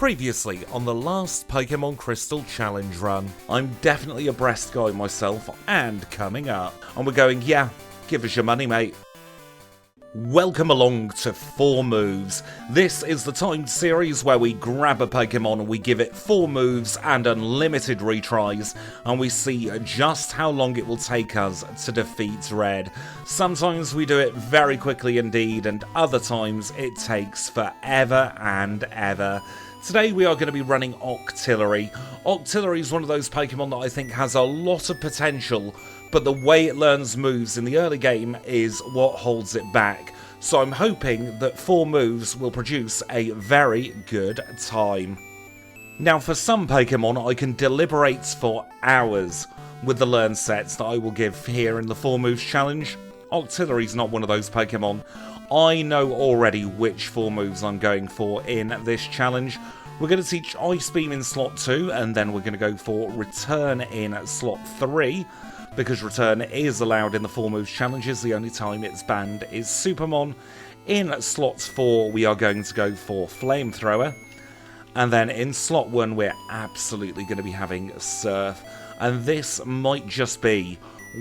Previously on the last Pokémon Crystal challenge run. I'm definitely a breast guy myself, and coming up. And we're going, yeah, give us your money, mate. Welcome along to 4 moves. This is the timed series where we grab a Pokemon and we give it 4 moves and unlimited retries, and we see just how long it will take us to defeat Red. Sometimes we do it very quickly indeed, and other times it takes forever and ever. Today we are going to be running OCTILLERY. OCTILLERY is one of those Pokemon that I think has a lot of potential, but the way it learns moves in the early game is what holds it back. So I'm hoping that 4 moves will produce a very good time. Now for some Pokemon I can deliberate for hours with the learn sets that I will give here in the 4 moves challenge. OCTILLERY is not one of those Pokemon. I know already which 4 moves I'm going for in this challenge. We're going to teach Ice Beam in slot 2, and then we're going to go for Return in slot 3, because Return is allowed in the 4 moves challenges. The only time it's banned is Supermon. In slot 4 we are going to go for Flamethrower, and then in slot 1 we're absolutely going to be having Surf, and this might just be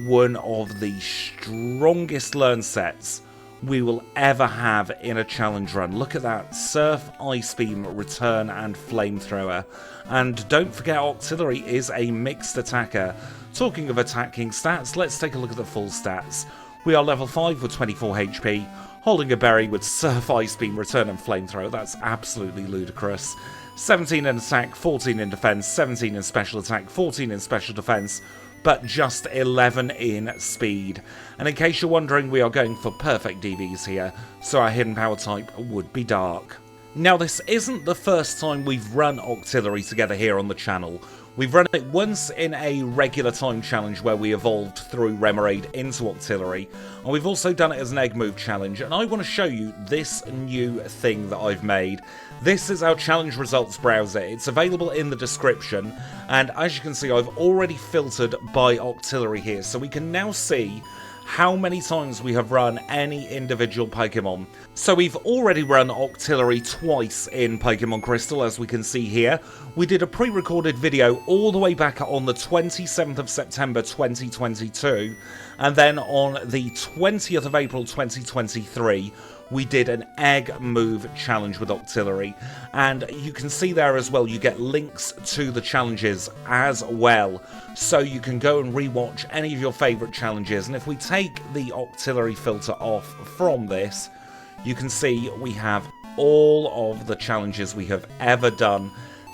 one of the strongest learn sets we will ever have in a challenge run. Look at that, Surf, Ice Beam, Return and Flamethrower. And don't forget OCTILLERY is a mixed attacker. Talking of attacking stats, let's take a look at the full stats. We are level 5 with 24 HP, holding a berry with Surf, Ice Beam, Return and Flamethrower. That's absolutely ludicrous. 17 in attack, 14 in defense, 17 in special attack, 14 in special defense, but just 11 in speed. And in case you're wondering, we are going for perfect DVs here, so our hidden power type would be Dark. Now this isn't the first time we've run OCTILLERY together here on the channel. We've run it once in a regular time challenge where we evolved through Remoraid into OCTILLERY, and we've also done it as an egg move challenge, and I want to show you this new thing that I've made. This is our challenge results browser. It's available in the description, and as you can see I've already filtered by OCTILLERY here, so we can now see how many times we have run any individual Pokemon. So we've already run OCTILLERY twice in Pokémon Crystal, as we can see here. We did a pre-recorded video all the way back on the 27th of September 2022, and then on the 20th of April 2023 we did an egg move challenge with OCTILLERY, and you can see there as well you get links to the challenges as well, so you can go and rewatch any of your favourite challenges. And if we take the OCTILLERY filter off from this, you can see we have all of the challenges we have ever done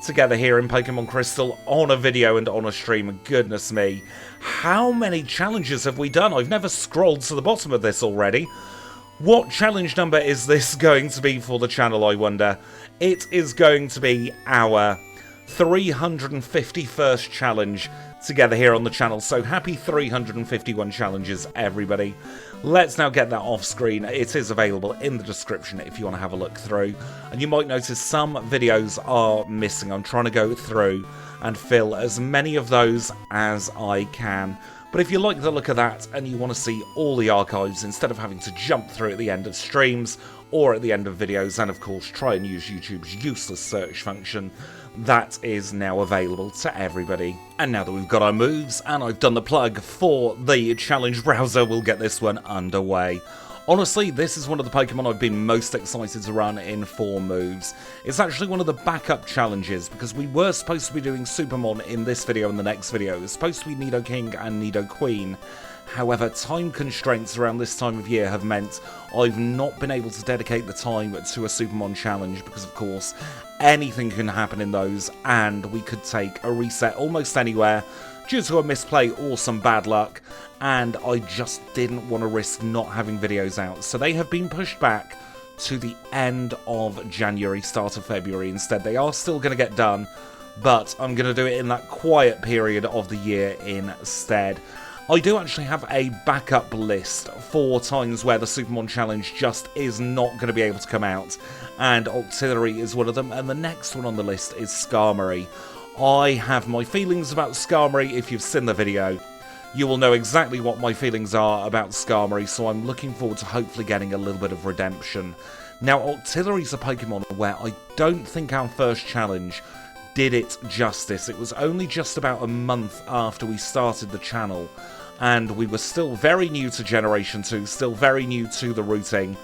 together here in Pokémon Crystal on a video and on a stream. And goodness me, how many challenges have we done? I've never scrolled to the bottom of this already. What challenge number is this going to be for the channel, I wonder? It is going to be our 351st challenge together here on the channel, so happy 351 challenges, everybody. Let's now get that off screen. It is available in the description if you want to have a look through, and you might notice some videos are missing. I'm trying to go through and fill as many of those as I can. But if you like the look of that and you want to see all the archives instead of having to jump through at the end of streams or at the end of videos, and of course try and use YouTube's useless search function, that is now available to everybody. And now that we've got our moves and I've done the plug for the challenge browser, we'll get this one underway. Honestly, this is one of the Pokemon I've been most excited to run in 4 moves. It's actually one of the backup challenges, because we were supposed to be doing Supermon in this video and the next video. It was supposed to be Nidoking and Nidoqueen. However, time constraints around this time of year have meant I've not been able to dedicate the time to a Supermon challenge, because of course anything can happen in those, and we could take a reset almost anywhere due to a misplay or some bad luck, and I just didn't want to risk not having videos out. So they have been pushed back to the end of January, start of February instead. They are still going to get done, but I'm going to do it in that quiet period of the year instead. I do actually have a backup list for times where the Supermon challenge just is not going to be able to come out, and OCTILLERY is one of them, and the next one on the list is Skarmory. I have my feelings about Skarmory. If you've seen the video, you will know exactly what my feelings are about Skarmory, so I'm looking forward to hopefully getting a little bit of redemption. Now, Octillery's a Pokemon where I don't think our first challenge did it justice. It was only just about a month after we started the channel, and we were still very new to Generation 2, still very new to the routing,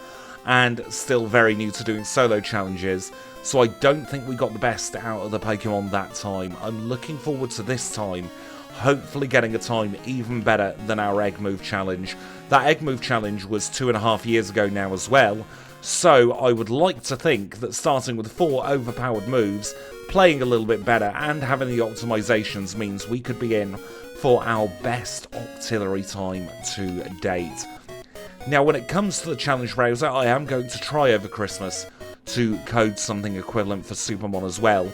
and still very new to doing solo challenges, so I don't think we got the best out of the Pokemon that time. I'm looking forward to this time, hopefully getting a time even better than our Egg Move challenge. That Egg Move challenge was 2.5 years ago now as well, so I would like to think that starting with 4 overpowered moves, playing a little bit better, and having the optimizations means we could be in for our best Octillery time to date. Now, when it comes to the challenge browser, I am going to try over Christmas to code something equivalent for Supermon as well,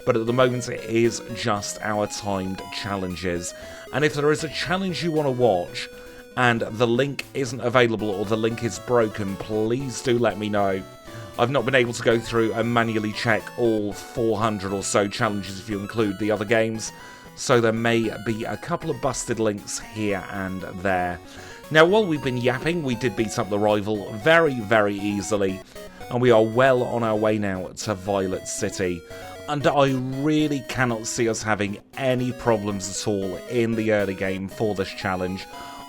but at the moment it is just our timed challenges. And if there is a challenge you want to watch and the link isn't available or the link is broken, please do let me know. I've not been able to go through and manually check all 400 or so challenges if you include the other games, so there may be a couple of busted links here and there. Now, while we've been yapping, we did beat up the rival very, very easily, and we are well on our way now to Violet City. And I really cannot see us having any problems at all in the early game for this challenge.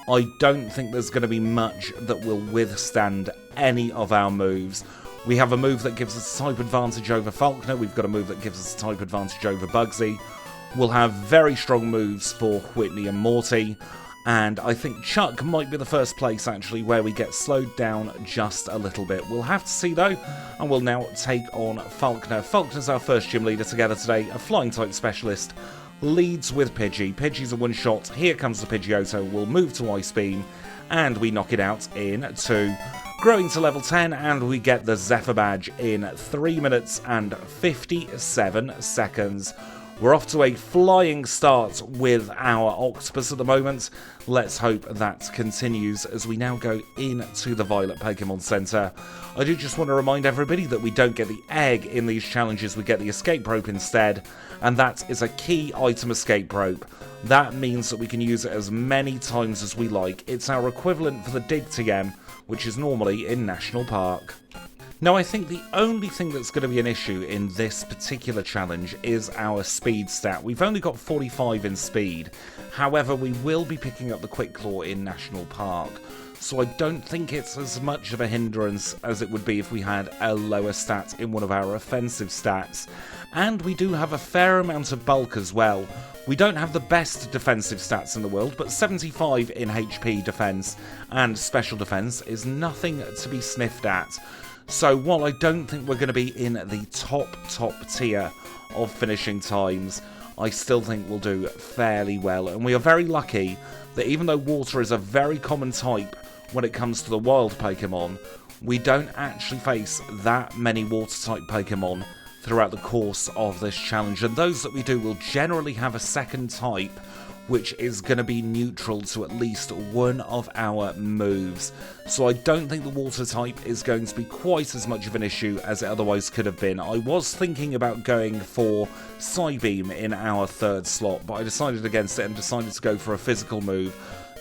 I don't think there's going to be much that will withstand any of our moves. We have a move that gives us a type advantage over Falkner, we've got a move that gives us a type advantage over Bugsy. We'll have very strong moves for Whitney and Morty, and I think Chuck might be the first place actually where we get slowed down just a little bit. We'll have to see though, and we'll now take on Falkner. Falkner's our first gym leader together today, a flying type specialist, leads with Pidgey. Pidgey's a one-shot, here comes the Pidgeotto, we'll move to Ice Beam, and we knock it out in 2. Growing to level 10, and we get the Zephyr badge in 3 minutes and 57 seconds. We're off to a flying start with our Octopus at the moment. Let's hope that continues as we now go into the Violet Pokemon Center. I do just want to remind everybody that we don't get the egg in these challenges, we get the escape rope instead, and that is a key item escape rope. That means that we can use it as many times as we like. It's our equivalent for the Dig TM, which is normally in National Park. Now, I think the only thing that's going to be an issue in this particular challenge is our speed stat. We've only got 45 in speed, however we will be picking up the Quick Claw in National Park, so I don't think it's as much of a hindrance as it would be if we had a lower stat in one of our offensive stats. And we do have a fair amount of bulk as well. We don't have the best defensive stats in the world, but 75 in HP defense and special defense is nothing to be sniffed at. So while I don't think we're going to be in the top tier of finishing times, I still think we'll do fairly well. And we are very lucky that even though water is a very common type when it comes to the wild Pokemon, we don't actually face that many water type Pokemon throughout the course of this challenge. And those that we do will generally have a second type which is going to be neutral to at least one of our moves. So I don't think the water type is going to be quite as much of an issue as it otherwise could have been. I was thinking about going for Psybeam in our third slot, but I decided against it and decided to go for a physical move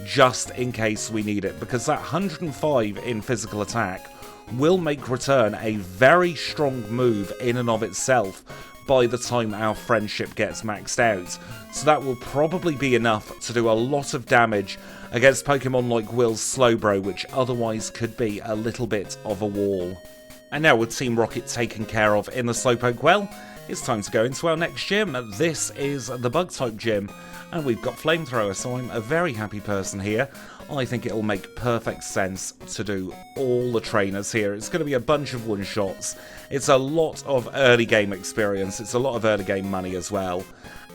just in case we need it, because that 105 in physical attack will make return a very strong move in and of itself by the time our friendship gets maxed out. So that will probably be enough to do a lot of damage against Pokemon like Will's Slowbro, which otherwise could be a little bit of a wall. And now with Team Rocket taken care of in the Slowpoke well, it's time to go into our next gym. This is the Bug-type gym, and we've got Flamethrower, so I'm a very happy person here. I think it'll make perfect sense to do all the trainers here. It's going to be a bunch of one-shots. It's a lot of early game experience. It's a lot of early game money as well.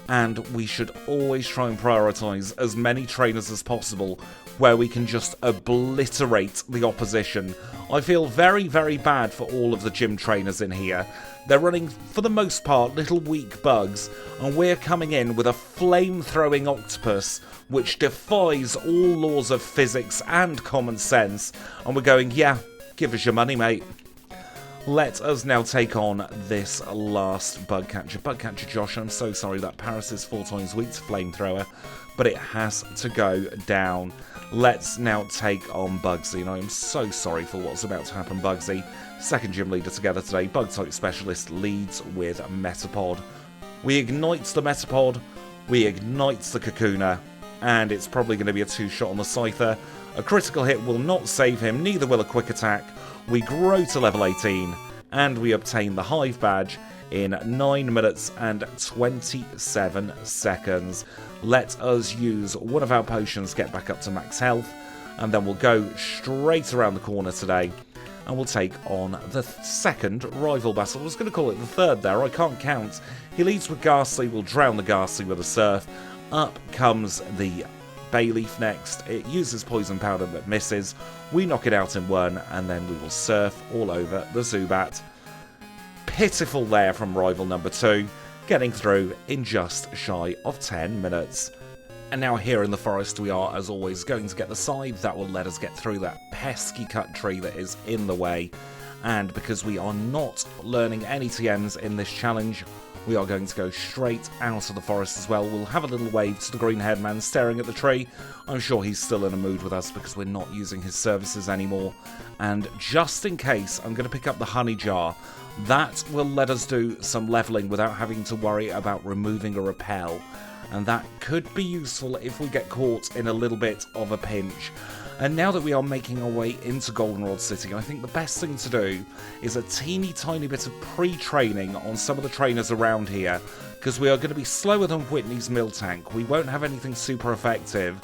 And we should always try and prioritise as many trainers as possible where we can just obliterate the opposition. I feel very, very bad for all of the gym trainers in here. They're running, for the most part, little weak bugs, and we're coming in with a flame-throwing octopus which defies all laws of physics and common sense, and we're going, yeah, give us your money, mate. Let us now take on this last bug catcher. Bug catcher Josh, I'm so sorry that Paris is 4 times weak to Flamethrower, but it has to go down. Let's now take on Bugsy, and I am so sorry for what's about to happen, Bugsy. second gym leader together today. Bug-type specialist leads with Metapod. We ignite the Metapod, we ignite the Kakuna, and it's probably going to be a 2-shot on the Scyther. A critical hit will not save him, neither will a quick attack. We grow to level 18, and we obtain the Hive badge in 9 minutes and 27 seconds. Let us use one of our potions, get back up to max health, and then we'll go straight around the corner today, and we'll take on the second rival battle. I was going to call it the third there, I can't count. He leads with Ghastly, we'll drown the Ghastly with a Surf. Up comes the Bayleaf next. It uses Poison Powder but misses. We knock it out in one, and then we will Surf all over the Zubat. Pitiful there from rival number 2, getting through in just shy of 10 minutes. And now here in the forest we are, as always, going to get the scythe that will let us get through that pesky cut tree that is in the way. And because we are not learning any TMs in this challenge, we are going to go straight out of the forest as well. We'll have a little wave to the green-haired man staring at the tree. I'm sure he's still in a mood with us because we're not using his services anymore. And just in case, I'm going to pick up the honey jar. That will let us do some leveling without having to worry about removing a repel. And that could be useful if we get caught in a little bit of a pinch. And now that we are making our way into Goldenrod City, I think the best thing to do is a teeny tiny bit of pre-training on some of the trainers around here, because we are going to be slower than Whitney's Miltank. We won't have anything super effective,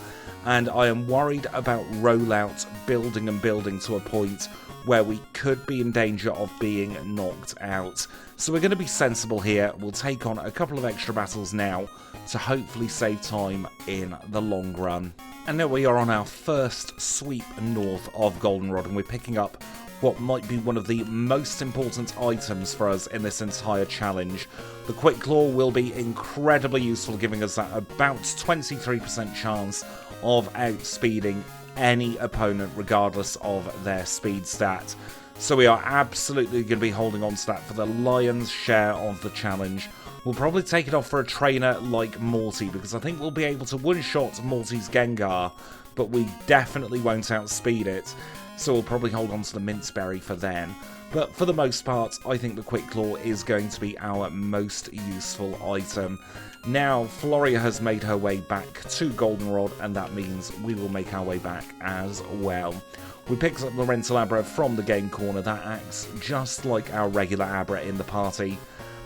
and I am worried about rollout building and building to a point where we could be in danger of being knocked out. So we're going to be sensible here. We'll take on a couple of extra battles now to hopefully save time in the long run. And now we are on our first sweep north of Goldenrod, and we're picking up what might be one of the most important items for us in this entire challenge. The Quick Claw will be incredibly useful, giving us that about 23% chance of outspeeding any opponent regardless of their speed stat. So we are absolutely going to be holding on to that for the lion's share of the challenge. We'll probably take it off for a trainer like Morty, because I think we'll be able to one-shot Morty's Gengar, but we definitely won't outspeed it. So we'll probably hold on to the Minceberry for then. But for the most part, I think the Quick Claw is going to be our most useful item. Now, Floria has made her way back to Goldenrod, and that means we will make our way back as well. We picked up the Rental Abra from the game corner. That acts just like our regular Abra in the party.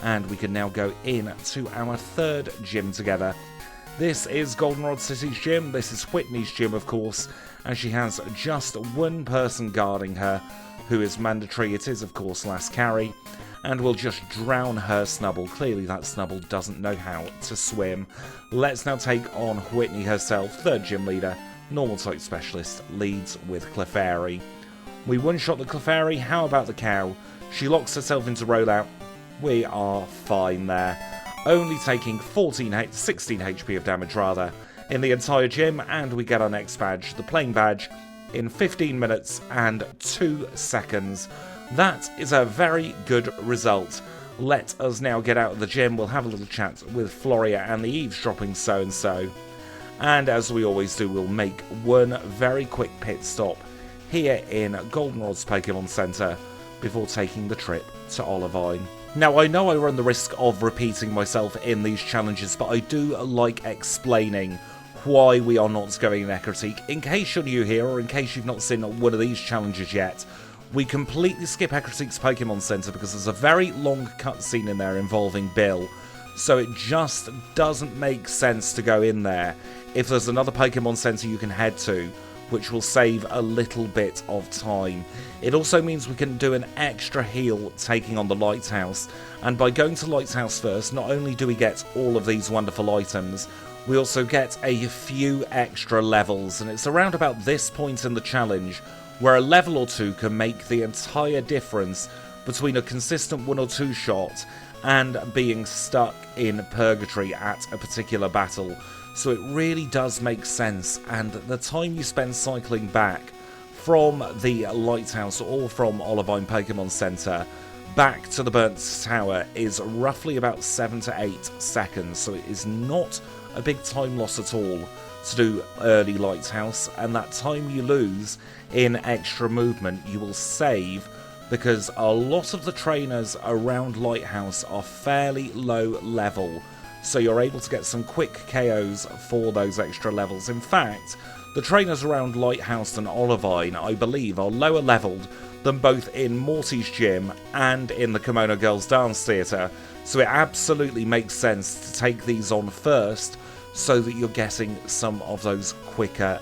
And we can now go in to our third gym together. This is Goldenrod City's gym. This is Whitney's gym, of course, and she has just one person guarding her, who is mandatory. It is, of course, Last Carry, and we'll just drown her Snubble. Clearly that Snubble doesn't know how to swim. Let's now take on Whitney herself, third gym leader, normal type specialist, leads with Clefairy. We one-shot the Clefairy. How about the cow? She locks herself into rollout. We are fine there. Only taking 16 HP of damage rather in the entire gym, and we get our next badge, the playing badge, in 15 minutes and 2 seconds. That is a very good result. Let us now get out of the gym. We'll have a little chat with Floria and the eavesdropping so-and-so. And as we always do, we'll make one very quick pit stop here in Goldenrod's Pokemon Center before taking the trip to Olivine. Now, I know I run the risk of repeating myself in these challenges, but I do like explaining why we are not going Necrotique. In case you're new here, or in case you've not seen one of these challenges yet, we completely skip Necrotique's Pokemon Center because there's a very long cutscene in there involving Bill, so it just doesn't make sense to go in there if there's another Pokemon Center you can head to, which will save a little bit of time. It also means we can do an extra heal taking on the Lighthouse, and by going to Lighthouse first, not only do we get all of these wonderful items, we also get a few extra levels, and it's around about this point in the challenge where a level or two can make the entire difference between a consistent 1 or 2 shot and being stuck in purgatory at a particular battle. So it really does make sense, and the time you spend cycling back from the Lighthouse or from Olivine Pokemon Center back to the Burnt Tower is roughly about 7 to 8 seconds, so it is not a big time loss at all to do early Lighthouse, and that time you lose in extra movement you will save because a lot of the trainers around Lighthouse are fairly low level, so you're able to get some quick KOs for those extra levels. In fact, the trainers around Lighthouse and Olivine, I believe, are lower leveled than both in Morty's gym and in the Kimono Girls Dance Theatre, so it absolutely makes sense to take these on first so that you're getting some of those quicker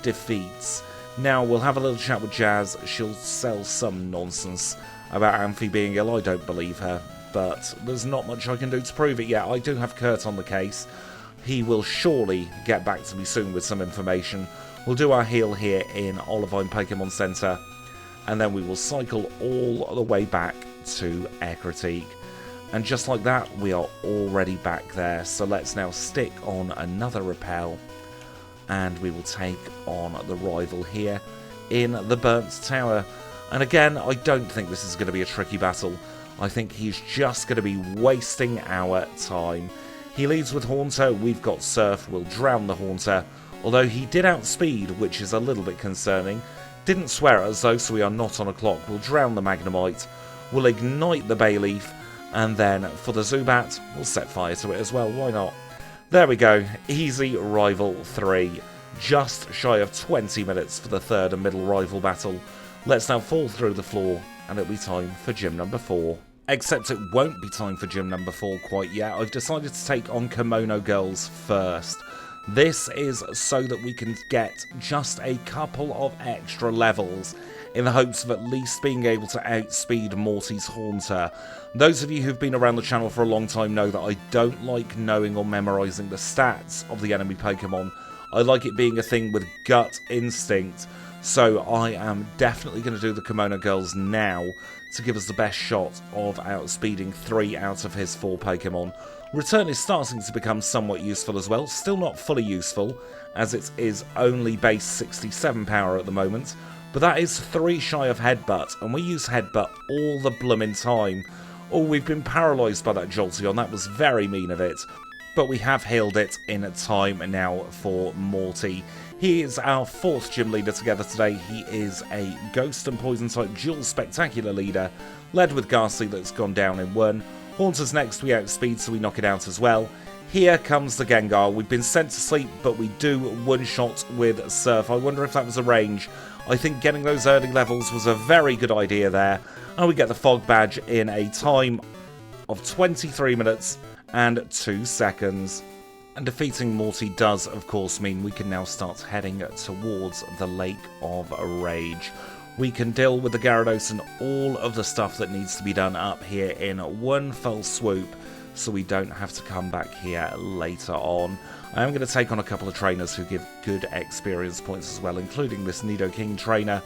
defeats. Now, we'll have a little chat with Jazz. She'll sell some nonsense about Amphi being ill. I don't believe her, but there's not much I can do to prove it yet. I do have Kurt on the case. He will surely get back to me soon with some information. We'll do our heal here in Olivine Pokemon Center, and then we will cycle all the way back to Air Critique. And just like that, we are already back there. So let's now stick on another Repel, and we will take on the rival here in the Burnt Tower. And again, I don't think this is going to be a tricky battle. I think he's just going to be wasting our time. He leads with Haunter. We've got Surf. We'll drown the Haunter, although he did outspeed, which is a little bit concerning. Didn't swear at us though, so we are not on a clock. We'll drown the Magnemite. We'll ignite the Bayleaf, and then for the Zubat, we'll set fire to it as well. Why not? There we go. Easy Rival 3. Just shy of 20 minutes for the third and middle rival battle. Let's now fall through the floor, and it'll be time for gym number 4. Except it won't be time for gym number 4 quite yet. I've decided to take on Kimono Girls first. This is so that we can get just a couple of extra levels in the hopes of at least being able to outspeed Morty's Haunter. Those of you who've been around the channel for a long time know that I don't like knowing or memorising the stats of the enemy Pokemon. I like it being a thing with gut instinct, so I am definitely going to do the Kimono Girls now to give us the best shot of outspeeding 3 out of his 4 Pokemon. Return is starting to become somewhat useful as well, still not fully useful, as it is only base 67 power at the moment, but that is 3 shy of Headbutt, and we use Headbutt all the bloomin' time. Oh, we've been paralysed by that Jolteon, that was very mean of it, but we have healed it in time now for Morty. He is our 4th gym leader together today. He is a Ghost and Poison type dual spectacular leader, led with Ghastly that's gone down in 1. Haunter's next, we outspeed, so we knock it out as well. Here comes the Gengar. We've been sent to sleep, but we do one-shot with Surf. I wonder if that was a range. I think getting those early levels was a very good idea there. And we get the Fog Badge in a time of 23 minutes and 2 seconds. And defeating Morty does, of course, mean we can now start heading towards the Lake of Rage. We can deal with the Gyarados and all of the stuff that needs to be done up here in one fell swoop, so we don't have to come back here later on. I am going to take on a couple of trainers who give good experience points as well, including this Nidoking trainer.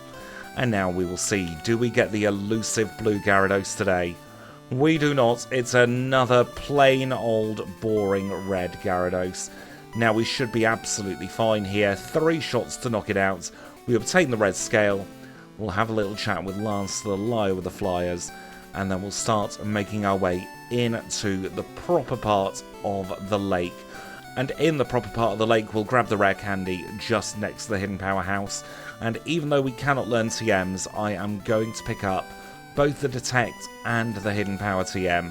And now we will see, do we get the elusive blue Gyarados today? We do not. It's another plain old boring red Gyarados. Now we should be absolutely fine here. 3 shots to knock it out. We obtain the red scale. We'll have a little chat with Lance the Liar with the Flyers, and then we'll start making our way into the proper part of the lake. And in the proper part of the lake, we'll grab the rare candy just next to the Hidden Powerhouse. And even though we cannot learn TMs, I am going to pick up both the Detect and the Hidden Power TM.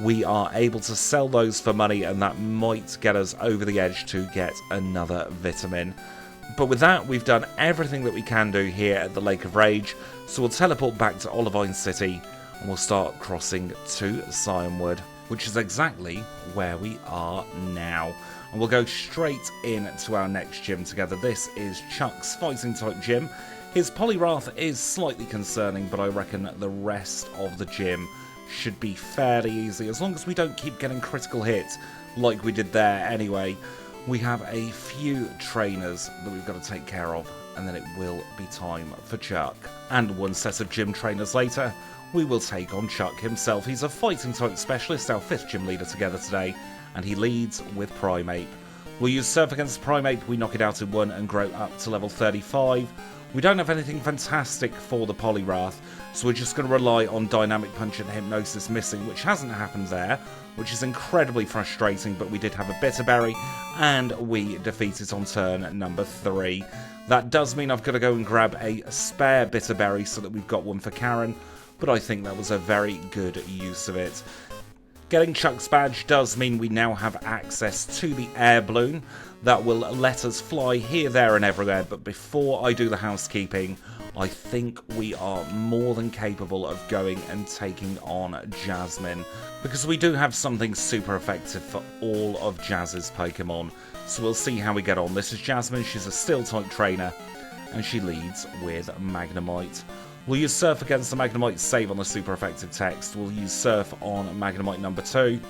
We are able to sell those for money, and that might get us over the edge to get another vitamin. But with that, we've done everything that we can do here at the Lake of Rage, so we'll teleport back to Olivine City, and we'll start crossing to Cianwood, which is exactly where we are now. And we'll go straight into our next gym together. This is Chuck's fighting type gym. His Poliwrath is slightly concerning, but I reckon the rest of the gym should be fairly easy, as long as we don't keep getting critical hits like we did there anyway. We have a few trainers that we've got to take care of, and then it will be time for Chuck. And one set of gym trainers later, we will take on Chuck himself. He's a fighting type specialist, our 5th gym leader together today, and he leads with Primeape. We'll use Surf against Primeape, we knock it out in 1 and grow up to level 35. We don't have anything fantastic for the Poliwrath, so we're just going to rely on Dynamic Punch and Hypnosis missing, which hasn't happened there, which is incredibly frustrating, but we did have a Bitterberry, and we defeat it on turn number 3. That does mean I've got to go and grab a spare Bitterberry so that we've got one for Karen, but I think that was a very good use of it. Getting Chuck's badge does mean we now have access to the air balloon that will let us fly here, there and everywhere, but before I do the housekeeping, I think we are more than capable of going and taking on Jasmine, because we do have something super effective for all of Jazz's Pokemon, so we'll see how we get on. This is Jasmine, she's a Steel-type trainer, and she leads with Magnemite. We'll use Surf against the Magnemite, save on the super effective text. We'll use Surf on Magnemite number 2.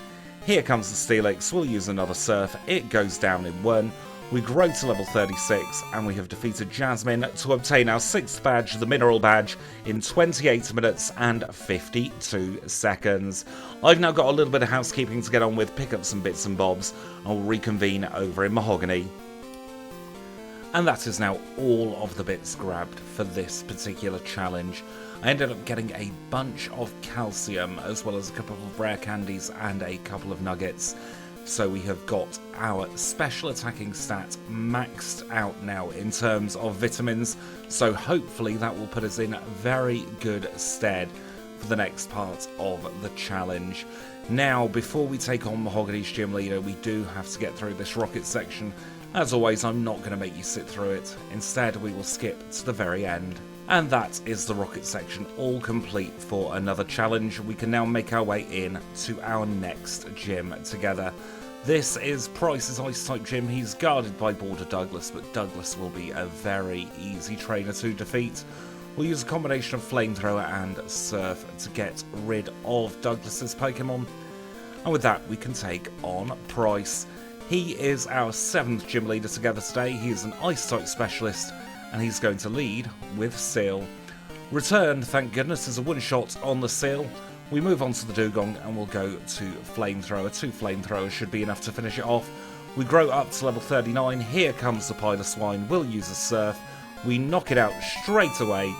Here comes the Steelix, we'll use another Surf, it goes down in 1. We grow to level 36, and we have defeated Jasmine to obtain our 6th badge, the Mineral Badge, in 28 minutes and 52 seconds. I've now got a little bit of housekeeping to get on with, pick up some bits and bobs, and we'll reconvene over in Mahogany. And that is now all of the bits grabbed for this particular challenge. I ended up getting a bunch of calcium, as well as a couple of rare candies and a couple of nuggets. So we have got our special attacking stat maxed out now in terms of vitamins. So hopefully that will put us in very good stead for the next part of the challenge. Now, before we take on Mahogany's gym leader, we do have to get through this rocket section. As always, I'm not going to make you sit through it. Instead, we will skip to the very end. And that is the rocket section all complete for another challenge. We can now make our way in to our next gym together. This is Price's Ice-type gym. He's guarded by Border Douglas, but Douglas will be a very easy trainer to defeat. We'll use a combination of Flamethrower and Surf to get rid of Douglas's Pokemon. And with that, we can take on Price. He is our 7th gym leader together today. He is an Ice-type specialist, and he's going to lead with Seal. Return, thank goodness, is a one-shot on the Seal. We move on to the Dugong, and we'll go to Flamethrower. 2 Flamethrowers should be enough to finish it off. We grow up to level 39. Here comes the Piloswine. We'll use a Surf. We knock it out straight away,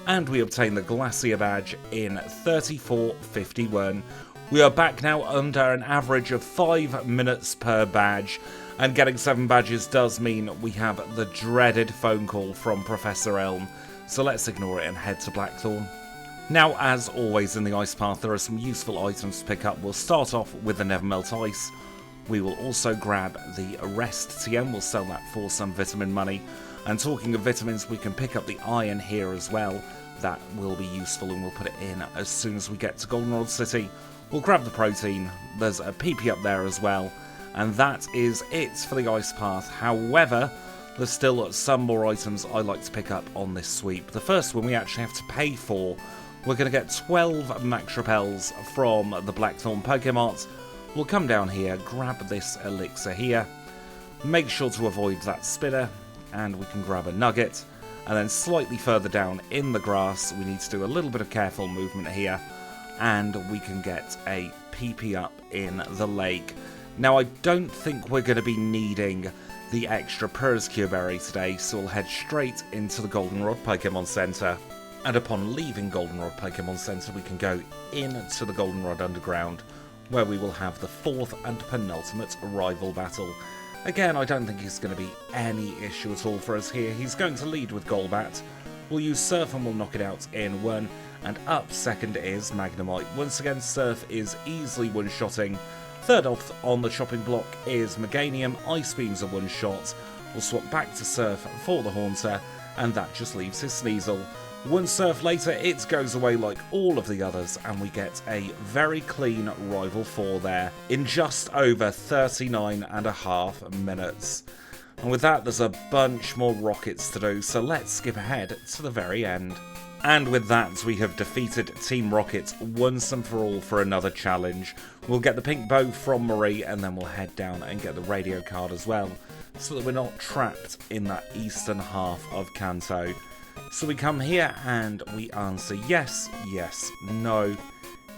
and we obtain the Glacier badge in 34:51. We are back now under an average of 5 minutes per badge, and getting 7 badges does mean we have the dreaded phone call from Professor Elm, so let's ignore it and head to Blackthorn. Now, as always in the Ice Path, there are some useful items to pick up. We'll start off with the Nevermelt Ice. We will also grab the Rest TM, we'll sell that for some vitamin money. And talking of vitamins, we can pick up the Iron here as well. That will be useful, and we'll put it in as soon as we get to Goldenrod City. We'll grab the protein, there's a PP up there as well, and that is it for the Ice Path. However, there's still some more items I like to pick up on this sweep. The first one we actually have to pay for. We're going to get 12 Max Repels from the Blackthorn Pokemart. We'll come down here, grab this elixir here, make sure to avoid that spinner, and we can grab a nugget. And then slightly further down in the grass, we need to do a little bit of careful movement here, and we can get a PP up in the lake. Now, I don't think we're going to be needing the extra Purrscure Berry today, so we'll head straight into the Goldenrod Pokemon Center. And upon leaving Goldenrod Pokemon Center, we can go into the Goldenrod Underground, where we will have the 4th and penultimate rival battle. Again, I don't think it's going to be any issue at all for us here. He's going to lead with Golbat. We'll use Surf and we'll knock it out in 1. And up second is Magnemite. Once again, Surf is easily one-shotting. Third off on the chopping block is Meganium. Ice Beam's a one-shot. We'll swap back to Surf for the Haunter, and that just leaves his Sneasel. One Surf later, it goes away like all of the others, and we get a very clean Rival 4 there in just over 39.5 minutes. And with that, there's a bunch more rockets to do, so let's skip ahead to the very end. And with that, we have defeated Team Rocket once and for all for another challenge. We'll get the pink bow from Marie, and then we'll head down and get the radio card as well, so that we're not trapped in that eastern half of Kanto. So we come here and we answer yes, yes, no,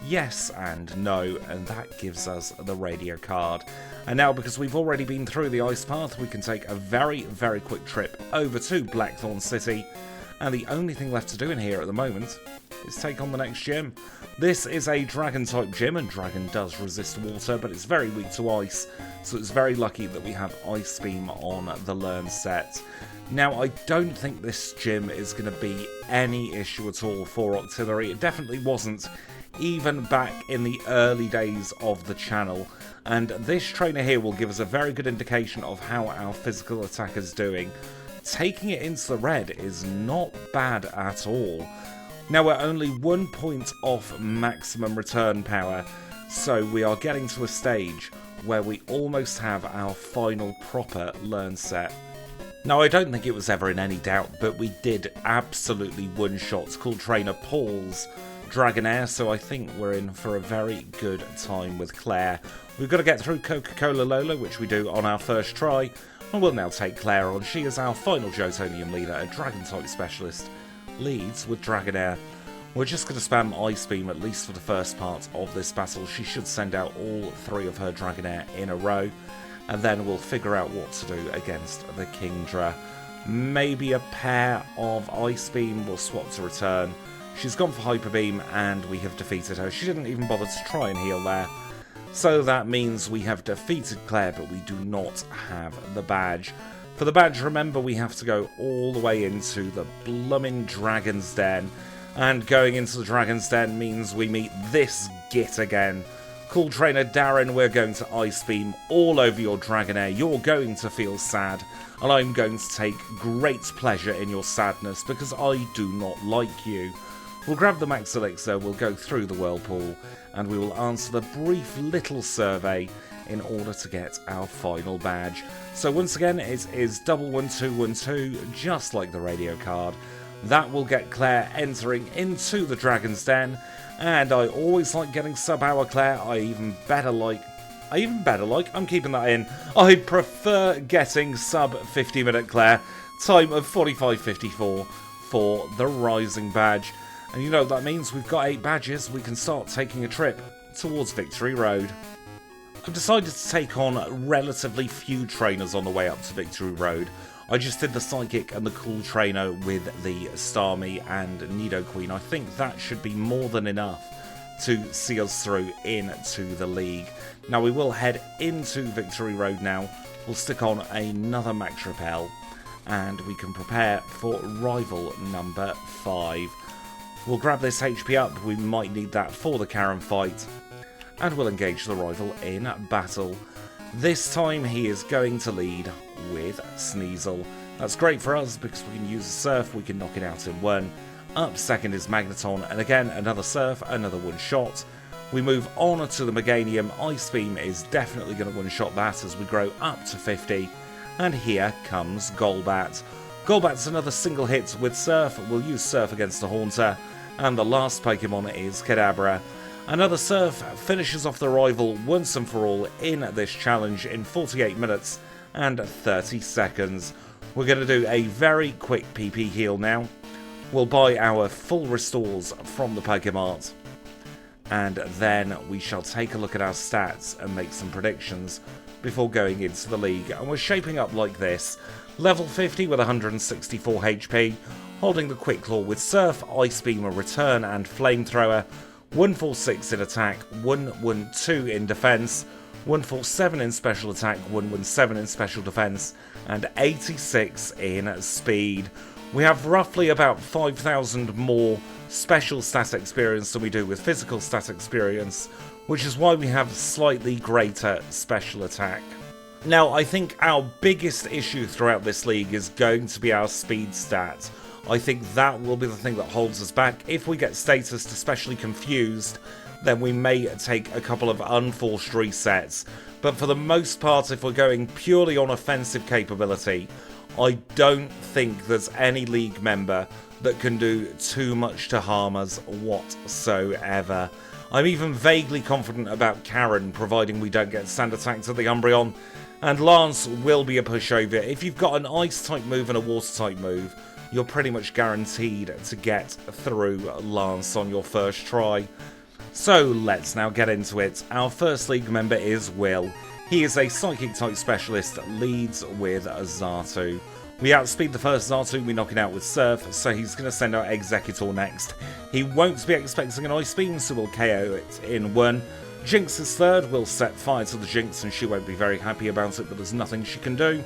yes and no, and that gives us the radio card. And now, because we've already been through the Ice Path, we can take a very, very quick trip over to Blackthorn City, And the only thing left to do in here at the moment is take on the next gym. This is a dragon type gym, and dragon does resist water, but it's very weak to ice, so it's very lucky that we have Ice Beam on the learn set. Now, I don't think this gym is going to be any issue at all for Octillery. It definitely wasn't, even back in the early days of the channel. And this trainer here will give us a very good indication of how our physical attack is doing. Taking it into the red is not bad at all. Now, we're only 1 point off maximum return power, so we are getting to a stage where we almost have our final proper learn set. Now, I don't think it was ever in any doubt, but we did absolutely one-shot Cool Trainer Paul's Dragonair, so I think we're in for a very good time with Claire. We've got to get through Coca-Cola Lola, which we do on our first try, and we'll now take Claire on. She is our final Jotonium leader, a Dragon-type specialist, leads with Dragonair. We're just going to spam Ice Beam, at least for the first part of this battle. She should send out all 3 of her Dragonair in a row, and then we'll figure out what to do against the Kingdra. Maybe a pair of Ice Beam will swap to return. She's gone for Hyper Beam, and we have defeated her. She didn't even bother to try and heal there. So that means we have defeated Claire, but we do not have the badge. For the badge, remember, we have to go all the way into the blooming Dragon's Den. And going into the Dragon's Den means we meet this git again. Cool Trainer Darren, we're going to Ice Beam all over your Dragonair. You're going to feel sad, and I'm going to take great pleasure in your sadness because I do not like you. We'll grab the Max Elixir, we'll go through the Whirlpool, and we will answer the brief little survey in order to get our final badge. So once again, it is 11212, just like the radio card. That will get Claire entering into the Dragon's Den, and I always like getting sub-hour Claire. I'm keeping that in. I prefer getting sub 50-minute Claire, time of 45.54 for the Rising badge. And you know what that means? We've got 8 badges, we can start taking a trip towards Victory Road. I've decided to take on relatively few trainers on the way up to Victory Road. I just did the Psychic and the Cool Trainer with the Starmie and Nidoqueen. I think that should be more than enough to see us through into the league. Now we will head into Victory Road now. We'll stick on another Max Repel and we can prepare for rival number 5. We'll grab this HP up, we might need that for the Karen fight, and we'll engage the rival in battle. This time he is going to lead with Sneasel. That's great for us because we can use a Surf, we can knock it out in 1. Up second is Magneton, and again another Surf, another one-shot. We move on to the Meganium. Ice Beam is definitely going to one-shot that as we grow up to 50. And here comes Golbat. Golbat's another single hit with Surf. We'll use Surf against the Haunter. And the last Pokemon is Kadabra. Another Surf finishes off the rival once and for all in this challenge in 48 minutes and 30 seconds. We're going to do a very quick PP heal now. We'll buy our full restores from the Pokemart. And then we shall take a look at our stats and make some predictions before going into the league. And we're shaping up like this. Level 50 with 164 HP, holding the Quick Claw with Surf, Ice Beam, Return and Flamethrower, 146 in attack, 112 in defense, 147 in special attack, 117 in special defense, and 86 in speed. We have roughly about 5,000 more special stat experience than we do with physical stat experience, which is why we have slightly greater special attack. Now, I think our biggest issue throughout this league is going to be our speed stat. I think that will be the thing that holds us back. If we get status to Specially Confused, then we may take a couple of unforced resets. But for the most part, if we're going purely on offensive capability, I don't think there's any league member that can do too much to harm us whatsoever. I'm even vaguely confident about Karen, providing we don't get sand attack to the Umbreon. And Lance will be a pushover. If you've got an Ice-type move and a Water-type move, you're pretty much guaranteed to get through Lance on your first try. So let's now get into it. Our first league member is Will. He is a Psychic-type specialist, leads with Xatu. We outspeed the first Xatu, we knock it out with Surf, so he's going to send out Executor next. He won't be expecting an Ice Beam, so we'll KO it in 1. Jinx is third, we'll set fire to the Jinx and she won't be very happy about it, but there's nothing she can do.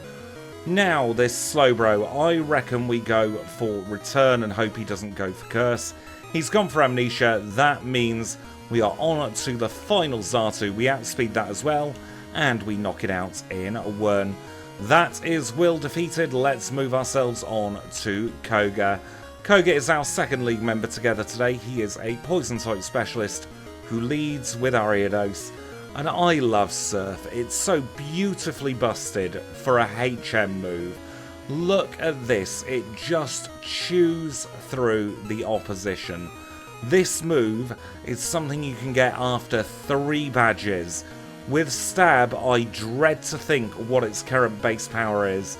Now, this Slowbro, I reckon we go for Return and hope he doesn't go for Curse. He's gone for Amnesia, that means we are on to the final Xatu. We outspeed that as well, and we knock it out in 1. That is Will defeated. Let's move ourselves on to Koga. Koga is our second league member together today. He is a Poison type specialist who leads with Ariados. And I love Surf. It's so beautifully busted for a HM move. Look at this. It just chews through the opposition. This move is something you can get after 3 badges. With Stab, I dread to think what its current base power is.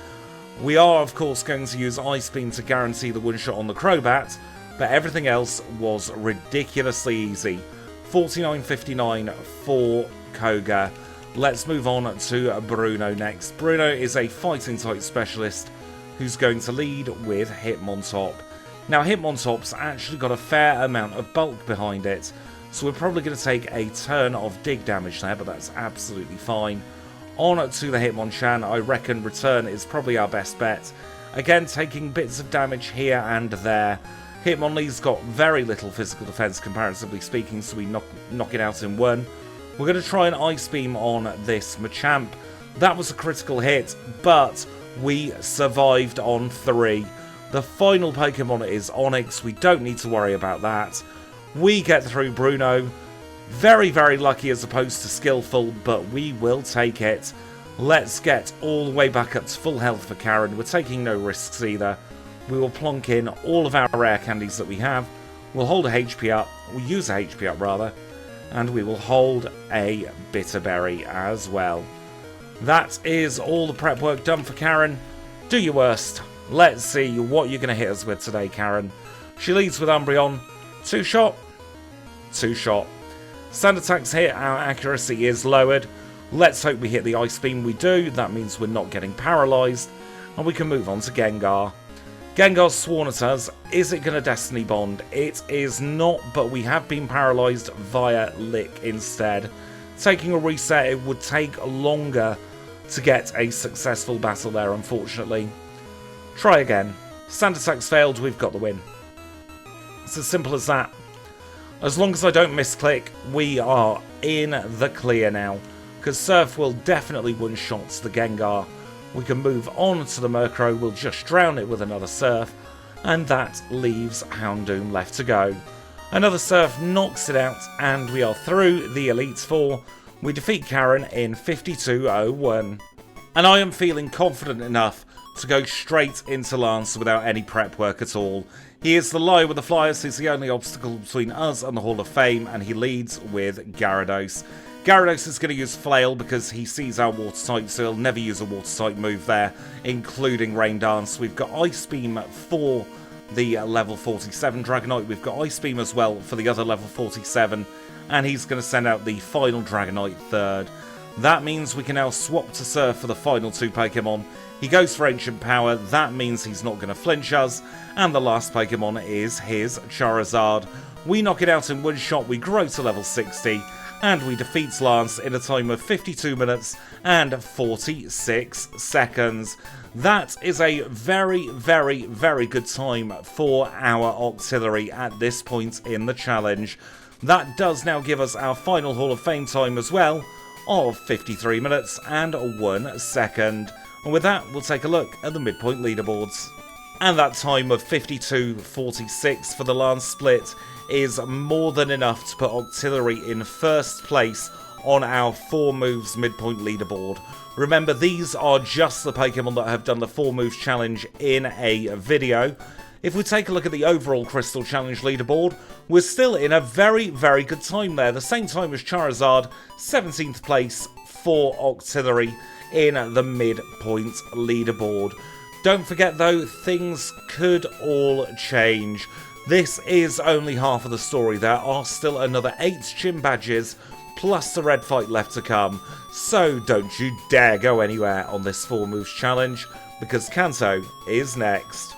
We are, of course, going to use Ice Beam to guarantee the one-shot on the Crobat, but everything else was ridiculously easy. 49.59 for Koga. Let's move on to Bruno next. Bruno is a fighting-type specialist who's going to lead with Hitmontop. Now, Hitmontop's actually got a fair amount of bulk behind it, so we're probably going to take a turn of dig damage there, but that's absolutely fine. On to the Hitmonchan, I reckon Return is probably our best bet. Again, taking bits of damage here and there. Hitmonlee's got very little physical defense, comparatively speaking, so we knock it out in 1. We're going to try an Ice Beam on this Machamp. That was a critical hit, but we survived on 3. The final Pokemon is Onix. We don't need to worry about that. We get through Bruno. Very, very lucky as opposed to skillful, but we will take it. Let's get all the way back up to full health for Karen. We're taking no risks either. We will plonk in all of our rare candies that we have. We'll hold a HP up. We'll use a HP up, rather. And we will hold a Bitterberry as well. That is all the prep work done for Karen. Do your worst. Let's see what you're going to hit us with today, Karen. She leads with Umbreon. 2-shot. 2-shot. Sand attacks hit, our accuracy is lowered. Let's hope we hit the Ice Beam. We do. That means we're not getting paralysed. And we can move on to Gengar. Gengar's sworn at us. Is it going to Destiny Bond? It is not, but we have been paralysed via Lick instead. Taking a reset, it would take longer to get a successful battle there, unfortunately. Try again. Sand attacks failed, we've got the win. It's as simple as that. As long as I don't misclick, we are in the clear now. Because Surf will definitely one-shot the Gengar. We can move on to the Murkrow, we'll just drown it with another Surf. And that leaves Houndoom left to go. Another Surf knocks it out, and we are through the Elite Four. We defeat Karen in 52.01. And I am feeling confident enough to go straight into Lance without any prep work at all. He is the Liar with the Flyers, he's the only obstacle between us and the Hall of Fame, and he leads with Gyarados. Gyarados is going to use Flail because he sees our Water type, so he'll never use a Water type move there, including Rain Dance. We've got Ice Beam for the level 47 Dragonite, we've got Ice Beam as well for the other level 47, and he's going to send out the final Dragonite third. That means we can now swap to Surf for the final 2 Pokemon. He goes for Ancient Power, that means he's not going to flinch us, and the last Pokemon is his Charizard. We knock it out in one shot, we grow to level 60, and we defeat Lance in a time of 52 minutes and 46 seconds. That is a very, very, very good time for our Octillery at this point in the challenge. That does now give us our final Hall of Fame time as well, of 53 minutes and 1 second. And with that, we'll take a look at the midpoint leaderboards. And that time of 52.46 for the Lance split is more than enough to put Octillery in first place on our 4 moves midpoint leaderboard. Remember, these are just the Pokemon that have done the 4 moves challenge in a video. If we take a look at the overall Crystal Challenge leaderboard, we're still in a very, very good time there. The same time as Charizard, 17th place for Octillery in the midpoint leaderboard. Don't forget though, things could all change. This is only half of the story. There are still another 8 gym badges plus the red fight left to come. So don't you dare go anywhere on this 4 moves challenge. because Kanto is next.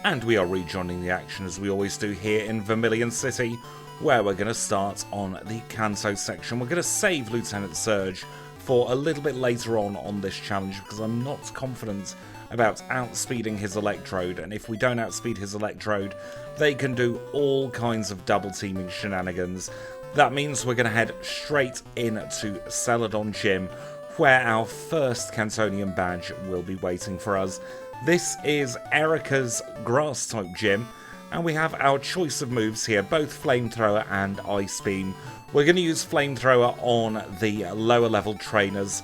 And we are rejoining the action as we always do here in Vermilion City, where we're going to start on the Kanto section. We're going to save Lieutenant Surge for a little bit later on this challenge, because I'm not confident about outspeeding his Electrode, and if we don't outspeed his Electrode, they can do all kinds of double teaming shenanigans. That means we're going to head straight into Celadon Gym, where our first Cantonian badge will be waiting for us. This is Erica's Grass-type gym, and we have our choice of moves here, both Flamethrower and Ice Beam. We're going to use Flamethrower on the lower level trainers,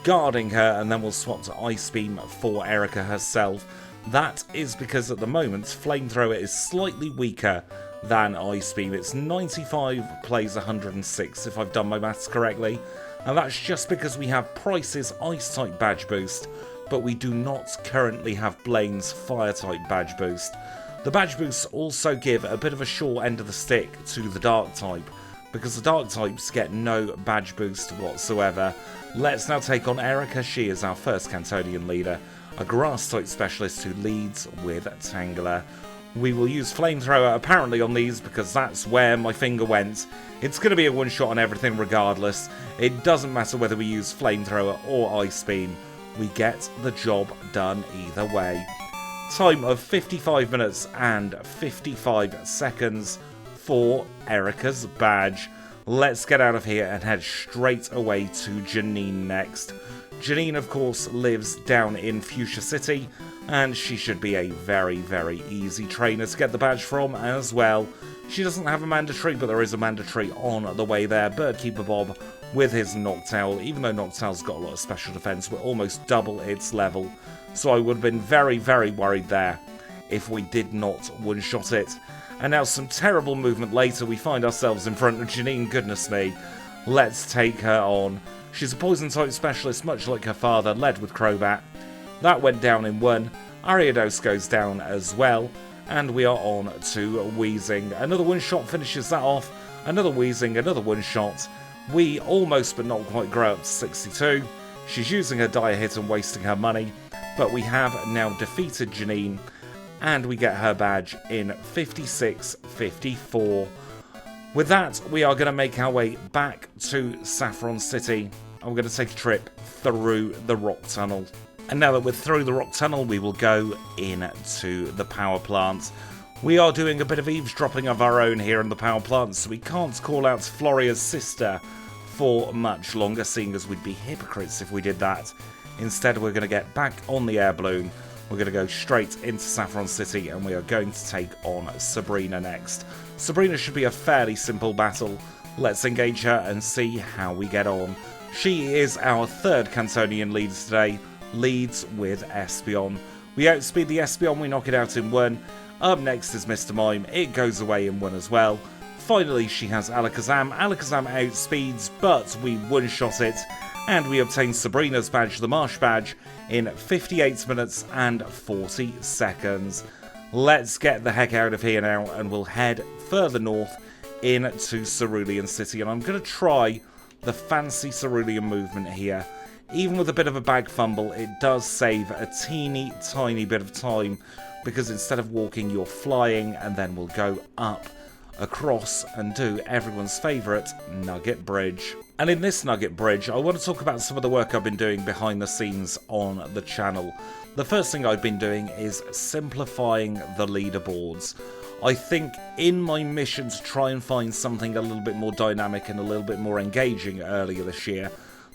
guarding her, and then we'll swap to Ice Beam for Erica herself. That is because at the moment, Flamethrower is slightly weaker than Ice Beam. It's 95 plays 106, if I've done my maths correctly. And that's just because we have Price's Ice-type badge boost, but we do not currently have Blaine's Fire-type badge boost. The badge boosts also give a bit of a short end of the stick to the Dark type, because the Dark types get no badge boost whatsoever. Let's now take on Erica. She is our first Cantonian leader, a Grass-type specialist who leads with Tangela. We will use Flamethrower apparently on these because that's where my finger went. It's going to be a one-shot on everything regardless. It doesn't matter whether we use Flamethrower or Ice Beam. We get the job done either way. Time of 55 minutes and 55 seconds for Erica's badge. Let's get out of here and head straight away to Janine next. Janine, of course, lives down in Fuchsia City, and she should be a very, very easy trainer to get the badge from as well. She doesn't have a mandatory, but there is a mandatory on the way there. Birdkeeper Bob with his Noctowl. Even though Noctowl's got a lot of special defense, we're almost double its level. So I would have been very, very worried there if we did not one-shot it. And now some terrible movement later, we find ourselves in front of Janine. Goodness me. Let's take her on. She's a poison-type specialist, much like her father, led with Crobat. That went down in one. Ariados goes down as well. And we are on to Wheezing. Another one-shot finishes that off. Another Wheezing, another one-shot. We almost but not quite grow up to 62. She's using her dire hit and wasting her money. But we have now defeated Janine. And we get her badge in 56-54. With that, we are going to make our way back to Saffron City. And we're going to take a trip through the Rock Tunnel. And now that we're through the Rock Tunnel, we will go into the power plant. We are doing a bit of eavesdropping of our own here in the power plant, so we can't call out Floria's sister for much longer, seeing as we'd be hypocrites if we did that. Instead, we're going to get back on the air balloon. We're going to go straight into Saffron City, and we are going to take on Sabrina next. Sabrina should be a fairly simple battle. Let's engage her and see how we get on. She is our third Cantonian leader today, leads with Espeon. We outspeed the Espeon, we knock it out in one. Up next is Mr. Mime, it goes away in one as well. Finally, she has Alakazam. Alakazam outspeeds, but we one-shot it, and we obtain Sabrina's badge, the Marsh badge, in 58 minutes and 40 seconds. Let's get the heck out of here now, and we'll head further north into Cerulean City. And I'm going to try the fancy Cerulean movement here. Even with a bit of a bag fumble, it does save a teeny tiny bit of time, because instead of walking, you're flying, and then we'll go up, across, and do everyone's favourite Nugget Bridge. And in this Nugget Bridge, I want to talk about some of the work I've been doing behind the scenes on the channel. The first thing I've been doing is simplifying the leaderboards. I think in my mission to try and find something a little bit more dynamic and a little bit more engaging earlier this year,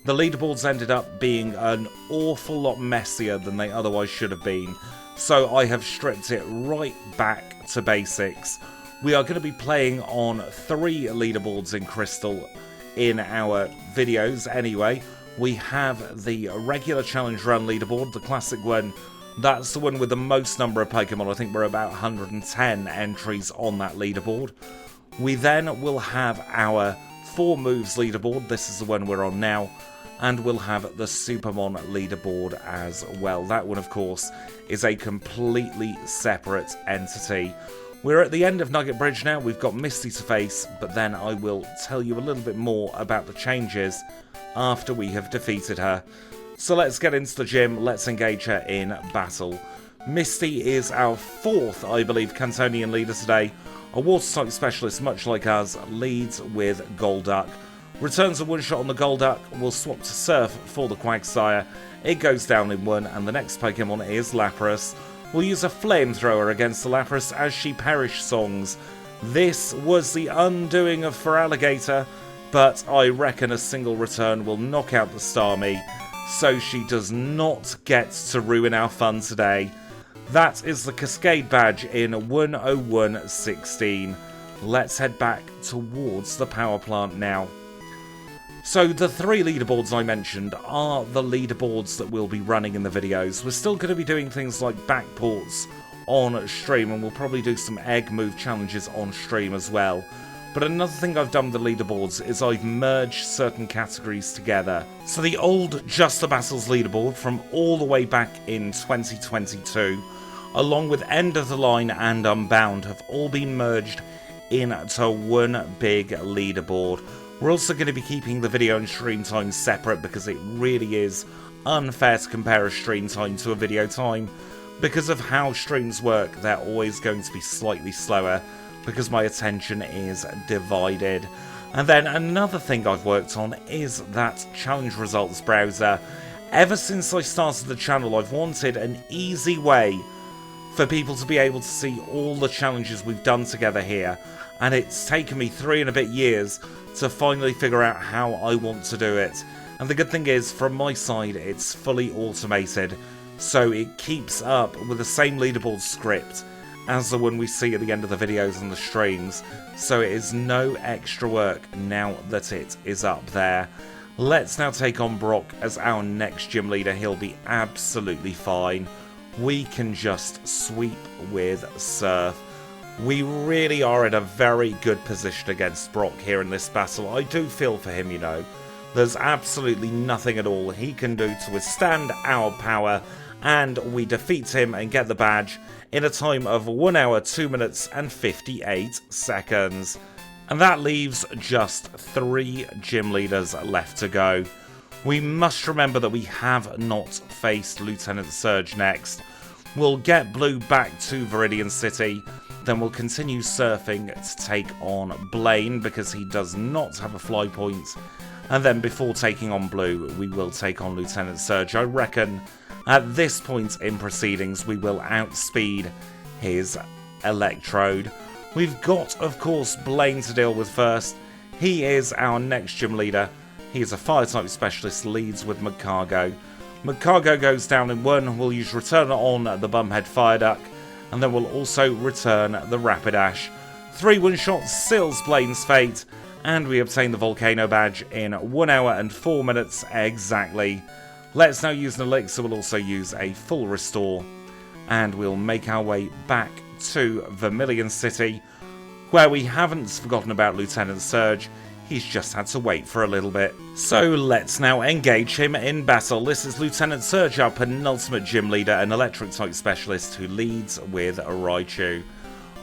the leaderboards ended up being an awful lot messier than they otherwise should have been. So I have stripped it right back to basics. We are going to be playing on 3 leaderboards in Crystal in our videos anyway. We have the regular challenge run leaderboard, the classic one. That's the one with the most number of Pokemon. I think we're about 110 entries on that leaderboard. We then will have our 4 moves leaderboard. This is the one we're on now. And we'll have the Supermon leaderboard as well. That one, of course, is a completely separate entity. We're at the end of Nugget Bridge now. We've got Misty to face, but then I will tell you a little bit more about the changes after we have defeated her. So let's get into the gym, let's engage her in battle. Misty is our 4th, I believe, Cantonian leader today. A water-type specialist, much like us, leads with Golduck. Returns a one-shot on the Golduck, will swap to Surf for the Quagsire. It goes down in 1, and the next Pokemon is Lapras. We'll use a Flamethrower against the Lapras as she Perish Songs. This was the undoing of Feraligatr, but I reckon a single return will knock out the Starmie, so she does not get to ruin our fun today. That is the Cascade badge in 101.16. Let's head back towards the power plant now. So the 3 leaderboards I mentioned are the leaderboards that we'll be running in the videos. We're still going to be doing things like backports on stream, and we'll probably do some egg move challenges on stream as well. But another thing I've done with the leaderboards is I've merged certain categories together. So the old Just the Battles leaderboard from all the way back in 2022, along with End of the Line and Unbound, have all been merged into one big leaderboard. We're also going to be keeping the video and stream time separate because it really is unfair to compare a stream time to a video time. Because of how streams work, they're always going to be slightly slower because my attention is divided. And then another thing I've worked on is that challenge results browser. Ever since I started the channel, I've wanted an easy way for people to be able to see all the challenges we've done together here. And it's taken me 3 and a bit years to finally figure out how I want to do it. And the good thing is, from my side, it's fully automated, so it keeps up with the same leaderboard script as the one we see at the end of the videos and the streams, so it is no extra work now that it is up there. Let's now take on Brock as our next gym leader. He'll be absolutely fine. We can just sweep with Surf. We really are in a very good position against Brock here in this battle. I do feel for him, you know. There's absolutely nothing at all he can do to withstand our power, and we defeat him and get the badge in a time of 1 hour, 2 minutes and 58 seconds. And that leaves just 3 gym leaders left to go. We must remember that we have not faced Lieutenant Surge next. We'll get Blue back to Viridian City, then we'll continue surfing to take on Blaine because he does not have a fly point. And then before taking on Blue, we will take on Lieutenant Surge. I reckon at this point in proceedings, we will outspeed his Electrode. We've got, of course, Blaine to deal with first. He is our next gym leader. He is a Fire-type specialist, leads with Magcargo. Magcargo goes down in 1. We'll use Return on the Bumhead Fireduck, and then we'll also return the Rapidash. 3 one-shots seals Blaine's fate, and we obtain the Volcano badge in 1 hour and 4 minutes exactly. Let's now use an elixir. We'll also use a full restore, and we'll make our way back to Vermilion City, where we haven't forgotten about Lieutenant Surge. He's just had to wait for a little bit. So let's now engage him in battle. This is Lieutenant Surge, our penultimate gym leader, an electric-type specialist who leads with a Raichu.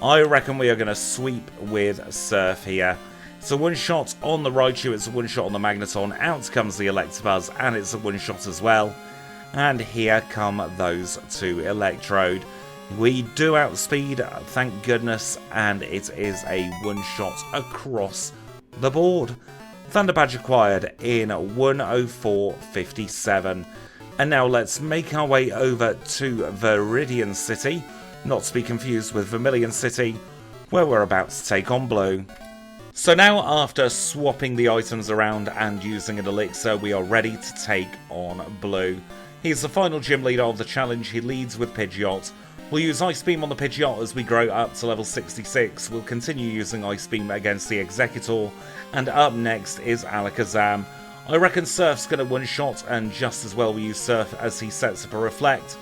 I reckon we are going to sweep with Surf here. It's a one-shot on the Raichu, it's a one-shot on the Magneton, out comes the Electabuzz, and it's a one-shot as well. And here come those 2 Electrode. We do outspeed, thank goodness, and it is a one-shot across the board. Thunder Badge acquired in 104.57. And now let's make our way over to Viridian City, not to be confused with Vermilion City, where we're about to take on Blue. So now, after swapping the items around and using an elixir, we are ready to take on Blue. He's the final gym leader of the challenge. He leads with Pidgeot. We'll use Ice Beam on the Pidgeot as we grow up to level 66. We'll continue using Ice Beam against the Exeggutor. And up next is Alakazam. I reckon Surf's going to one-shot, and just as well we use Surf as he sets up a Reflect.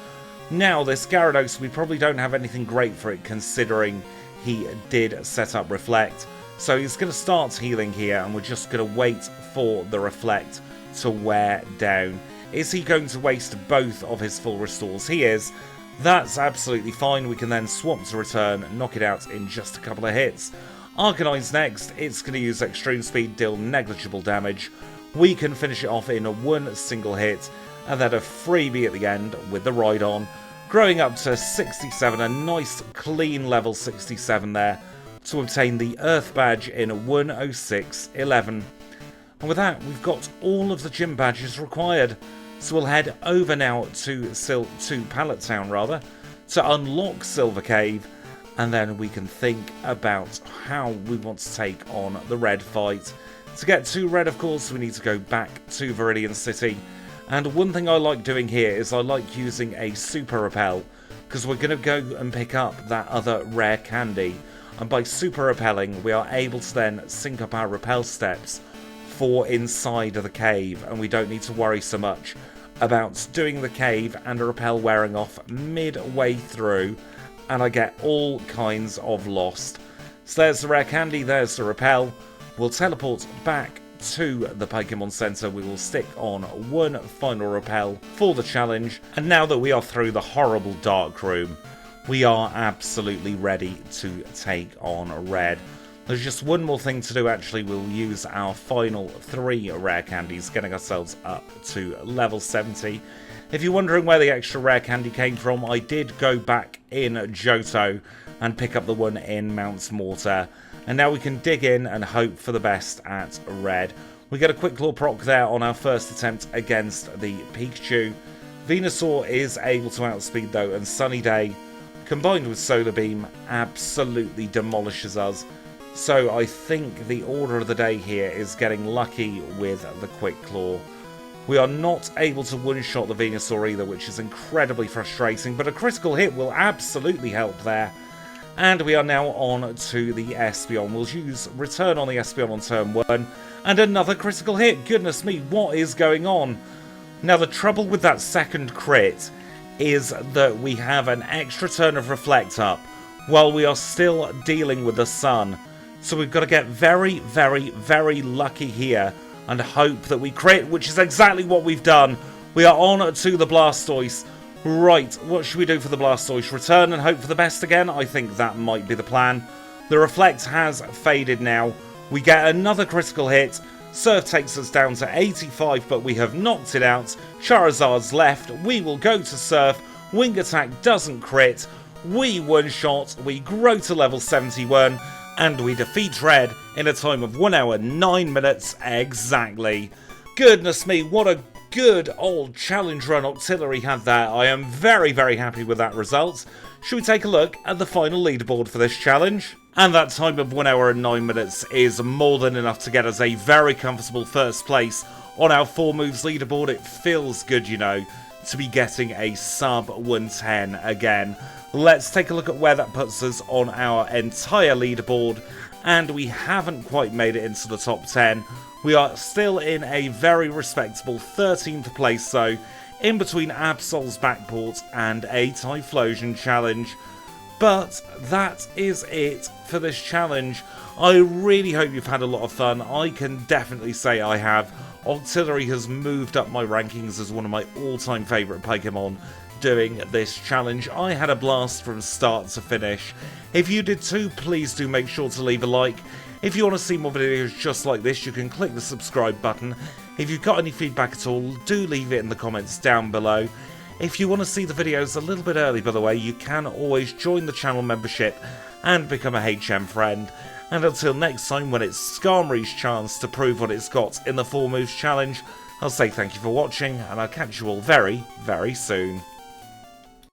Now, this Gyarados, we probably don't have anything great for it considering he did set up Reflect. So he's going to start healing here, and we're just going to wait for the Reflect to wear down. Is he going to waste both of his full restores? He is. That's absolutely fine. We can then swap to Return, knock it out in just a couple of hits. Arcanine's next. It's going to use Extreme Speed, deal negligible damage. We can finish it off in one single hit. and then a freebie at the end with the ride on, growing up to 67, a nice clean level 67 there, to obtain the Earth badge in 106.11. And with that, we've got all of the gym badges required. So we'll head over now to Pallet Town, rather, to unlock Silver Cave, and then we can think about how we want to take on the Red fight. To get to Red, of course, we need to go back to Viridian City. And one thing I like doing here is I like using a Super Repel, because we're going to go and pick up that other rare candy. And by Super Repelling, we are able to then sync up our Repel steps for inside of the cave, and we don't need to worry so much about doing the cave and a repel wearing off midway through, and I get all kinds of lost. So there's the rare candy, there's the repel. We'll teleport back to the Pokemon Center. We will stick on one final repel for the challenge, and now that we are through the horrible dark room, we are absolutely ready to take on Red. There's just one more thing to do actually. We'll use our final 3 rare candies, getting ourselves up to level 70. If you're wondering where the extra rare candy came from, I did go back in Johto and pick up the one in Mount Mortar. And now we can dig in and hope for the best at Red. We get a quick claw proc there on our first attempt against the Pikachu. Venusaur is able to outspeed though, and Sunny Day, combined with Solar Beam, absolutely demolishes us. So I think the order of the day here is getting lucky with the Quick Claw. We are not able to one-shot the Venusaur either, which is incredibly frustrating, but a critical hit will absolutely help there. And we are now on to the Espeon. We'll use Return on the Espeon on turn 1, and another critical hit. Goodness me, what is going on? Now the trouble with that second crit is that we have an extra turn of Reflect up while we are still dealing with the sun. So we've got to get very, very, very lucky here and hope that we crit, which is exactly what we've done. We are on to the Blastoise. Right, what should we do for the Blastoise? Return and hope for the best again? I think that might be the plan. The Reflect has faded now. We get another critical hit. Surf takes us down to 85, but we have knocked it out. Charizard's left. We will go to Surf. Wing Attack doesn't crit. We one-shot. We grow to level 71. And we defeat Red in a time of 1 hour, 9 minutes exactly. Goodness me, what a good old challenge run Octillery had there. I am very, very happy with that result. Should we take a look at the final leaderboard for this challenge? And that time of 1 hour and 9 minutes is more than enough to get us a very comfortable first place on our 4 moves leaderboard. It feels good, you know, to be getting a sub 110 again. Let's take a look at where that puts us on our entire leaderboard, and we haven't quite made it into the top 10. We are still in a very respectable 13th place though, in between Absol's Backport and a Typhlosion challenge. But that is it for this challenge. I really hope you've had a lot of fun. I can definitely say I have. Octillery has moved up my rankings as one of my all-time favourite Pokemon doing this challenge. I had a blast from start to finish. If you did too, please do make sure to leave a like. If you want to see more videos just like this, you can click the subscribe button. If you've got any feedback at all, do leave it in the comments down below. If you want to see the videos a little bit early, by the way, you can always join the channel membership and become a HM friend. And until next time, when it's Skarmory's chance to prove what it's got in the 4 moves challenge, I'll say thank you for watching, and I'll catch you all very, very soon.